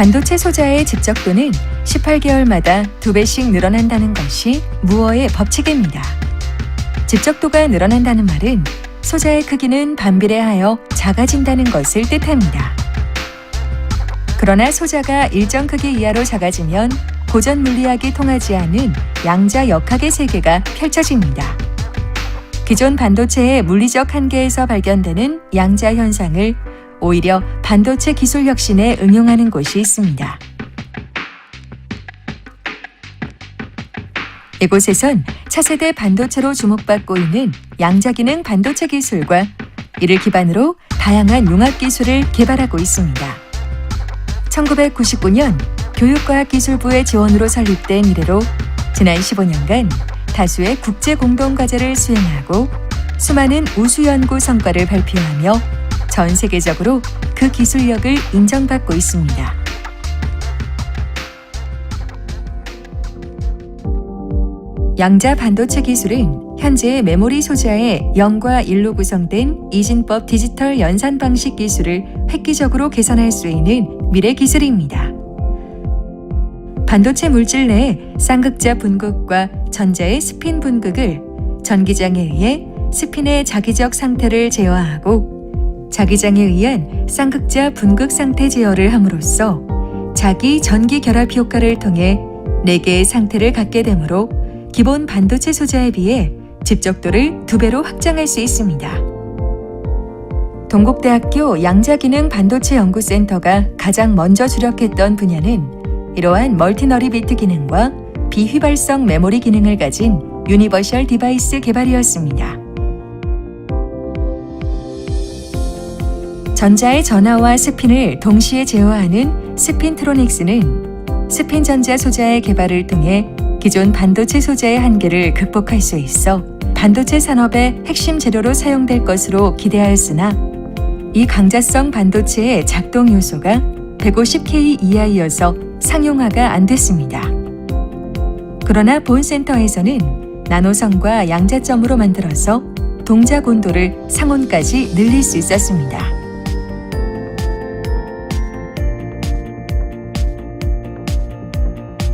반도체 소자의 집적도는 18개월마다 2배씩 늘어난다는 것이 무어의 법칙입니다. 집적도가 늘어난다는 말은 소자의 크기는 반비례하여 작아진다는 것을 뜻합니다. 그러나 소자가 일정 크기 이하로 작아지면 고전 물리학이 통하지 않은 양자 역학의 세계가 펼쳐집니다. 기존 반도체의 물리적 한계에서 발견되는 양자 현상을 오히려 반도체 기술 혁신에 응용하는 곳이 있습니다. 이곳에선 차세대 반도체로 주목받고 있는 양자기능 반도체 기술과 이를 기반으로 다양한 융합 기술을 개발하고 있습니다. 1999년 교육과학기술부의 지원으로 설립된 이래로 지난 15년간 다수의 국제 공동과제를 수행하고 수많은 우수 연구 성과를 발표하며 전 세계적으로 그 기술력을 인정받고 있습니다. 양자 반도체 기술은 현재 메모리 소자의 0과 1로 구성된 이진법 디지털 연산 방식 기술을 획기적으로 개선할 수 있는 미래 기술입니다. 반도체 물질 내의 쌍극자 분극과 전자의 스핀 분극을 전기장에 의해 스핀의 자기적 상태를 제어하고 자기장에 의한 쌍극자 분극 상태 제어를 함으로써 자기 전기 결합 효과를 통해 4개의 상태를 갖게 되므로 기본 반도체 소자에 비해 집적도를 2배로 확장할 수 있습니다. 동국대학교 양자기능 반도체 연구센터가 가장 먼저 주력했던 분야는 이러한 멀티너리 비트 기능과 비휘발성 메모리 기능을 가진 유니버셜 디바이스 개발이었습니다. 전자의 전하와 스핀을 동시에 제어하는 스핀트로닉스는 스핀 전자 소자의 개발을 통해 기존 반도체 소자의 한계를 극복할 수 있어 반도체 산업의 핵심 재료로 사용될 것으로 기대하였으나 이 강자성 반도체의 작동 요소가 150K 이하이어서 상용화가 안 됐습니다. 그러나 본 센터에서는 나노선과 양자점으로 만들어서 동작 온도를 상온까지 늘릴 수 있었습니다.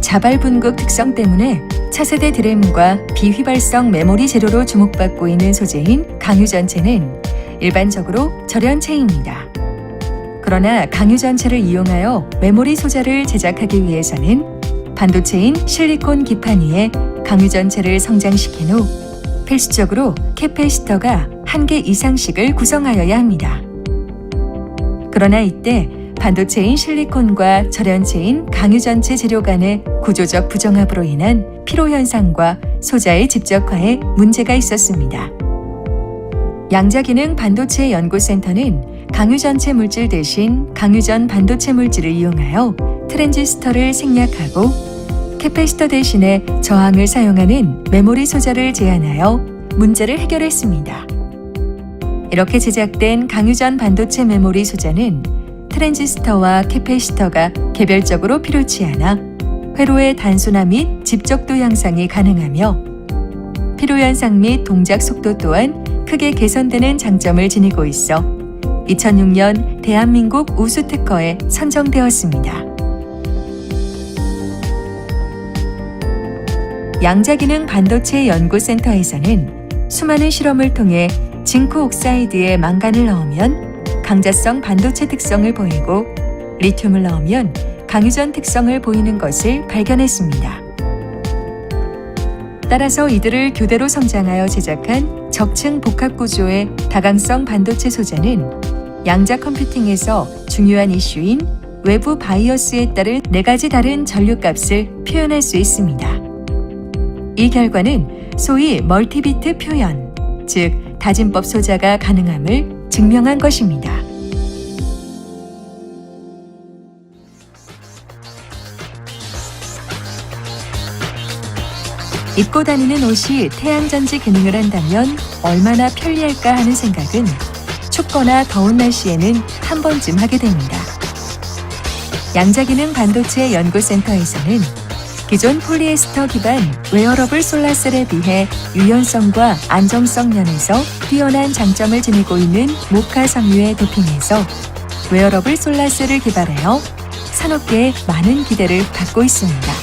자발 분극 특성 때문에 차세대 드램과 비휘발성 메모리 재료로 주목받고 있는 소재인 강유전체는 일반적으로 절연체입니다. 그러나 강유전체를 이용하여 메모리 소자를 제작하기 위해서는 반도체인 실리콘 기판 위에 강유전체를 성장시킨 후 필수적으로 캐패시터가 1개 이상씩을 구성하여야 합니다. 그러나 이때 반도체인 실리콘과 절연체인 강유전체 재료 간의 구조적 부정합으로 인한 피로 현상과 소자의 집적화에 문제가 있었습니다. 양자기능 반도체 연구센터는 강유전체 물질 대신 강유전 반도체 물질을 이용하여 트랜지스터를 생략하고 캐패시터 대신에 저항을 사용하는 메모리 소자를 제안하여 문제를 해결했습니다. 이렇게 제작된 강유전 반도체 메모리 소자는 트랜지스터와 캐패시터가 개별적으로 필요치 않아 회로의 단순화 및 집적도 향상이 가능하며 피로 현상 및 동작 속도 또한 크게 개선되는 장점을 지니고 있어 2006년 대한민국 우수 특허에 선정되었습니다. 양자기능 반도체 연구센터에서는 수많은 실험을 통해 징크 옥사이드에 망간을 넣으면 강자성 반도체 특성을 보이고 리튬을 넣으면 강유전 특성을 보이는 것을 발견했습니다. 따라서 이들을 교대로 성장하여 제작한 적층 복합 구조의 다강성 반도체 소자는 양자 컴퓨팅에서 중요한 이슈인 외부 바이어스에 따른 4가지 다른 전류값을 표현할 수 있습니다. 이 결과는 소위 멀티비트 표현, 즉 다진법 소자가 가능함을 증명한 것입니다. 입고 다니는 옷이 태양전지 기능을 한다면 얼마나 편리할까 하는 생각은 춥거나 더운 날씨에는 한 번쯤 하게 됩니다. 양자기능 반도체 연구센터에서는 기존 폴리에스터 기반 웨어러블 솔라셀에 비해 유연성과 안정성 면에서 뛰어난 장점을 지니고 있는 모카 섬유에 도핑해서 웨어러블 솔라셀을 개발하여 산업계에 많은 기대를 받고 있습니다.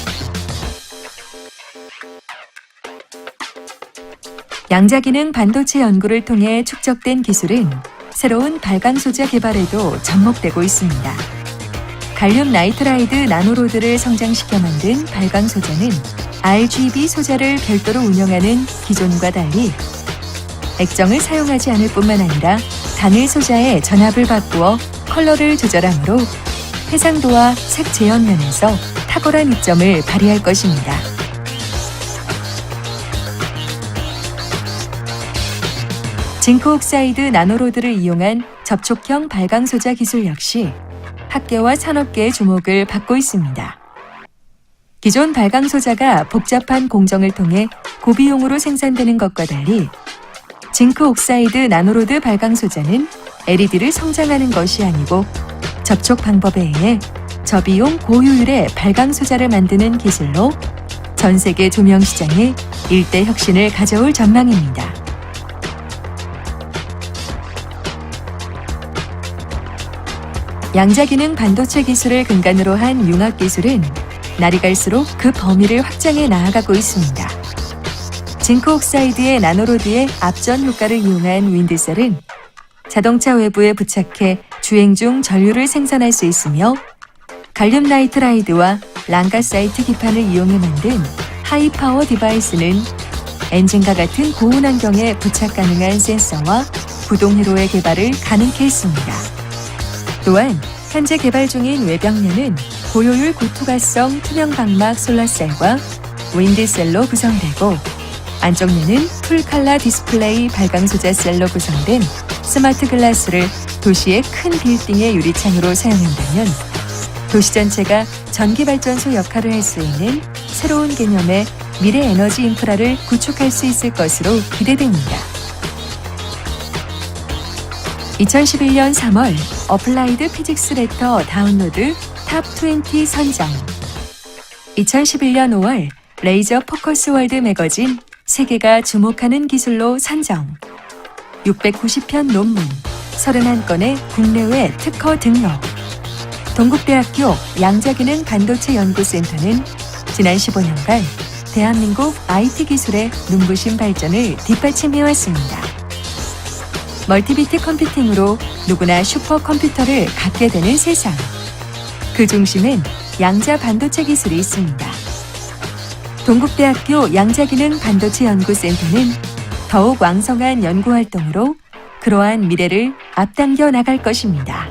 양자기능 반도체 연구를 통해 축적된 기술은 새로운 발광 소재 개발에도 접목되고 있습니다. 갈륨 나이트라이드 나노로드를 성장시켜 만든 발광 소재는 RGB 소재를 별도로 운영하는 기존과 달리 액정을 사용하지 않을 뿐만 아니라 단일 소자의 전압을 바꾸어 컬러를 조절하므로 해상도와 색 재현 면에서 탁월한 이점을 발휘할 것입니다. 징크 옥사이드 나노로드를 이용한 접촉형 발광 소자 기술 역시 학계와 산업계의 주목을 받고 있습니다. 기존 발광 소자가 복잡한 공정을 통해 고비용으로 생산되는 것과 달리 징크 옥사이드 나노로드 발광 소자는 LED를 성장하는 것이 아니고 접촉 방법에 의해 저비용 고효율의 발광 소자를 만드는 기술로 전 세계 조명 시장에 일대 혁신을 가져올 전망입니다. 양자기능 반도체 기술을 근간으로 한 융합 기술은 날이 갈수록 그 범위를 확장해 나아가고 있습니다. 징크 옥사이드의 나노로드의 압전 효과를 이용한 윈드셀은 자동차 외부에 부착해 주행 중 전류를 생산할 수 있으며 갈륨 나이트라이드와 랑가사이트 기판을 이용해 만든 하이파워 디바이스는 엔진과 같은 고온 환경에 부착 가능한 센서와 구동 회로의 개발을 가능케 했습니다. 또한 현재 개발 중인 외벽면은 고효율 고투과성 투명 방막 솔라셀과 윈드셀로 구성되고 안쪽면은 풀칼라 디스플레이 발광 소자 셀로 구성된 스마트 글라스를 도시의 큰 빌딩의 유리창으로 사용한다면 도시 전체가 전기발전소 역할을 할 수 있는 새로운 개념의 미래 에너지 인프라를 구축할 수 있을 것으로 기대됩니다. 2011년 3월 어플라이드 피직스 레터 다운로드 탑 20 선정 2011년 5월 레이저 포커스 월드 매거진 세계가 주목하는 기술로 선정 690편 논문 31건의 국내외 특허 등록 동국대학교 양자기능 반도체 연구센터는 지난 15년간 대한민국 IT 기술의 눈부신 발전을 뒷받침해왔습니다. 멀티비트 컴퓨팅으로 누구나 슈퍼컴퓨터를 갖게 되는 세상. 그 중심엔 양자 반도체 기술이 있습니다. 동국대학교 양자기능 반도체 연구센터는 더욱 왕성한 연구활동으로 그러한 미래를 앞당겨 나갈 것입니다.